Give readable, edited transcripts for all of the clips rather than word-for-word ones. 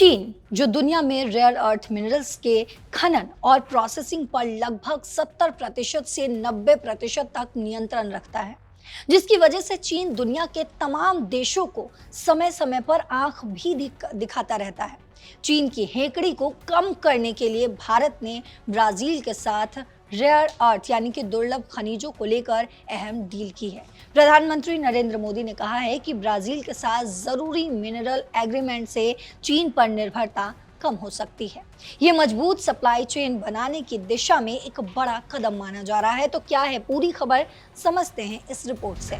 चीन, जो दुनिया में रेयर अर्थ मिनरल्स के खनन और प्रोसेसिंग पर लगभग 70% से 90% तक नियंत्रण रखता है, जिसकी वजह से चीन दुनिया के तमाम देशों को समय समय पर आंख भी दिखाता रहता है। चीन की हेकड़ी को कम करने के लिए भारत ने ब्राजील के साथ रेयर अर्थ यानी कि दुर्लभ खनिजों को लेकर अहम डील की है। प्रधानमंत्री नरेंद्र मोदी ने कहा है कि ब्राजील के साथ जरूरी मिनरल एग्रीमेंट से चीन पर निर्भरता कम हो सकती है। ये मजबूत सप्लाई चेन बनाने की दिशा में एक बड़ा कदम माना जा रहा है। तो क्या है पूरी खबर, समझते हैं इस रिपोर्ट से।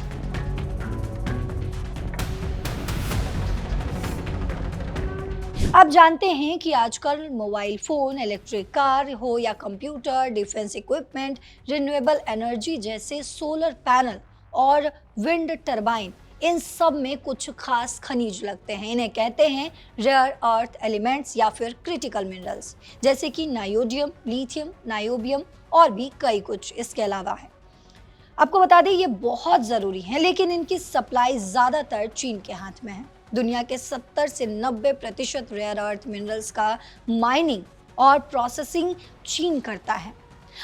आप जानते हैं कि आजकल मोबाइल फोन, इलेक्ट्रिक कार हो या computer, defence equipment, renewable energy जैसे सोलर पैनल और विंड टरबाइन, इन सब में कुछ खास खनिज लगते हैं। इन्हें कहते हैं रेयर अर्थ एलिमेंट्स या फिर क्रिटिकल मिनरल्स, जैसे कि नायोडियम, लिथियम, नायोबियम और भी कई कुछ इसके अलावा है। आपको बता दें ये बहुत ज़रूरी है, लेकिन इनकी सप्लाई ज़्यादातर चीन के हाथ में है। दुनिया के 70 से 90% रेयर अर्थ मिनरल्स का माइनिंग और प्रोसेसिंग चीन करता है।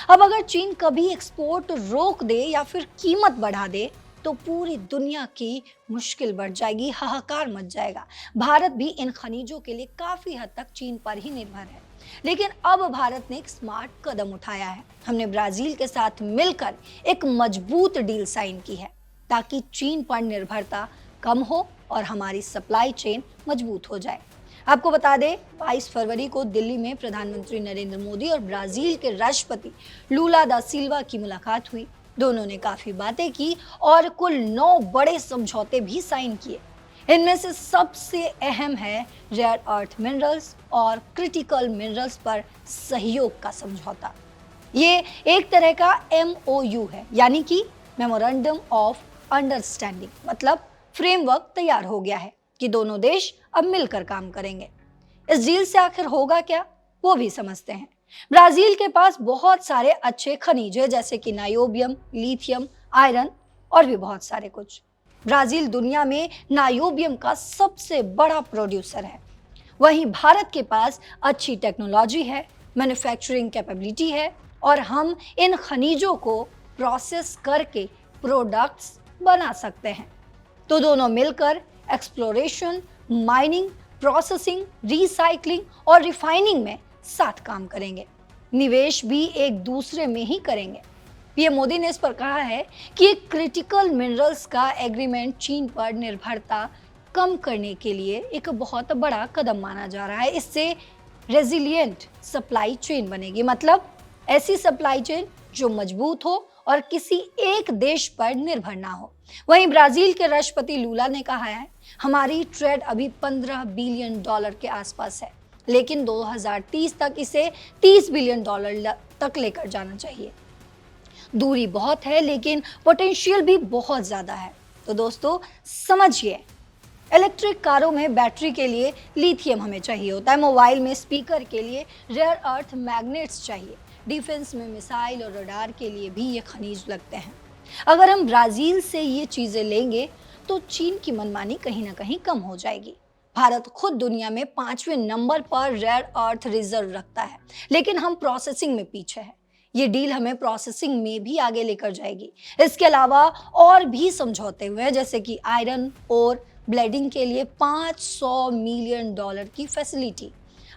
अब अगर चीन कभी एक्सपोर्ट रोक दे या फिर कीमत बढ़ा दे तो पूरी दुनिया की मुश्किल बढ़ जाएगी, हाहाकार मच जाएगा। भारत भी इन खनिजों के लिए काफी हद तक चीन पर ही निर्भर है, लेकिन अब भारत ने एक स्मार्ट कदम उठाया है। हमने ब्राजील के साथ मिलकर एक मजबूत डील साइन की है ताकि चीन पर निर्भरता कम हो और हमारी सप्लाई चेन मजबूत हो जाए। आपको बता दें 22 फरवरी को दिल्ली में प्रधानमंत्री नरेंद्र मोदी और ब्राजील के राष्ट्रपति लूला दा सिल्वा की मुलाकात हुई। दोनों ने काफी बातें की और कुल 9 बड़े समझौते भी साइन किए। इनमें से सबसे अहम है रेयर अर्थ मिनरल्स और क्रिटिकल मिनरल्स पर सहयोग का समझौता। ये एक तरह का MOU है, यानी कि मेमोरेंडम ऑफ अंडरस्टैंडिंग, मतलब फ्रेमवर्क तैयार हो गया है कि दोनों देश अब मिलकर काम करेंगे। इस डील से आखिर होगा क्या, वो भी समझते हैं। ब्राजील के पास बहुत सारे अच्छे खनिज है, जैसे कि नायोबियम, लिथियम, आयरन और भी बहुत सारे कुछ। ब्राजील दुनिया में नायोबियम का सबसे बड़ा प्रोड्यूसर है। वहीं भारत के पास अच्छी टेक्नोलॉजी है, मैन्युफैक्चरिंग कैपेबिलिटी है और हम इन खनिजों को प्रोसेस करके प्रोडक्ट्स बना सकते हैं। तो दोनों मिलकर एक्सप्लोरेशन, माइनिंग, प्रोसेसिंग, रिसाइकलिंग और रिफाइनिंग में साथ काम करेंगे। निवेश भी एक दूसरे में ही करेंगे। पीएम मोदी ने इस पर कहा है कि क्रिटिकल मिनरल्स का एग्रीमेंट चीन पर निर्भरता कम करने के लिए एक बहुत बड़ा कदम माना जा रहा है। इससे रेजिलिएंट सप्लाई चेन बनेगी, मतलब ऐसी सप्लाई चेन जो मजबूत हो और किसी एक देश पर निर्भर ना हो। वहीं ब्राजील के राष्ट्रपति लूला ने कहा है, हमारी ट्रेड अभी $15 बिलियन के आसपास है, लेकिन 2030 तक इसे $30 बिलियन तक लेकर जाना चाहिए। दूरी बहुत है, लेकिन पोटेंशियल भी बहुत ज़्यादा है। तो दोस्तों समझिए, इलेक्ट्रिक कारों में बैटरी के लिए लिथियम हमें चाहिए होता है, मोबाइल में स्पीकर के लिए रेयर अर्थ मैग्नेट्स चाहिए, डिफेंस में मिसाइल और रडार के लिए भी ये खनिज लगते हैं। अगर हम ब्राजील से ये चीज़ें लेंगे तो चीन की मनमानी कहीं ना कहीं कम हो जाएगी। भारत खुद दुनिया में 5वें नंबर पर रेयर अर्थ रिजर्व रखता है, लेकिन हम प्रोसेसिंग में पीछे हैं। ये डील हमें प्रोसेसिंग में भी आगे लेकर जाएगी। इसके अलावा और भी समझौते हुए हैं, जैसे कि आयरन और ब्लेडिंग के लिए $500 मिलियन की फैसिलिटी,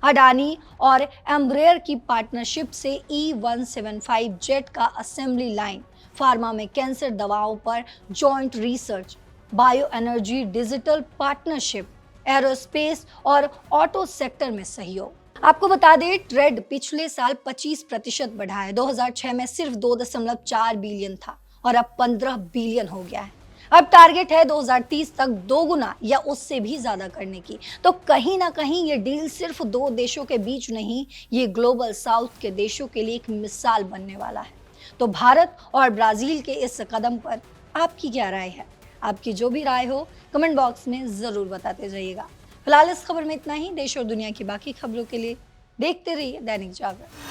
अडानी और एम्ब्रेयर की पार्टनरशिप से E175 जेट का असेंबली लाइन, फार्मा में कैंसर दवाओं पर joint research, bio energy, digital partnership, aerospace और ऑटो सेक्टर में सहयोग। आपको बता दें ट्रेड पिछले साल 25% बढ़ा है। 2006 में सिर्फ 2.4 बिलियन था और अब 15 बिलियन हो गया है। अब टारगेट है 2030 तक 2 गुना या उससे भी ज्यादा करने की। तो कहीं ना कहीं ये डील सिर्फ 2 देशों के बीच नहीं, ये ग्लोबल साउथ के देशों के लिए एक मिसाल बनने वाला है। तो भारत और ब्राजील के इस कदम पर आपकी क्या राय है? आपकी जो भी राय हो कमेंट बॉक्स में जरूर बताते जाइएगा। फिलहाल इस खबर में इतना ही। देश और दुनिया की बाकी खबरों के लिए देखते रहिए दैनिक जागरण।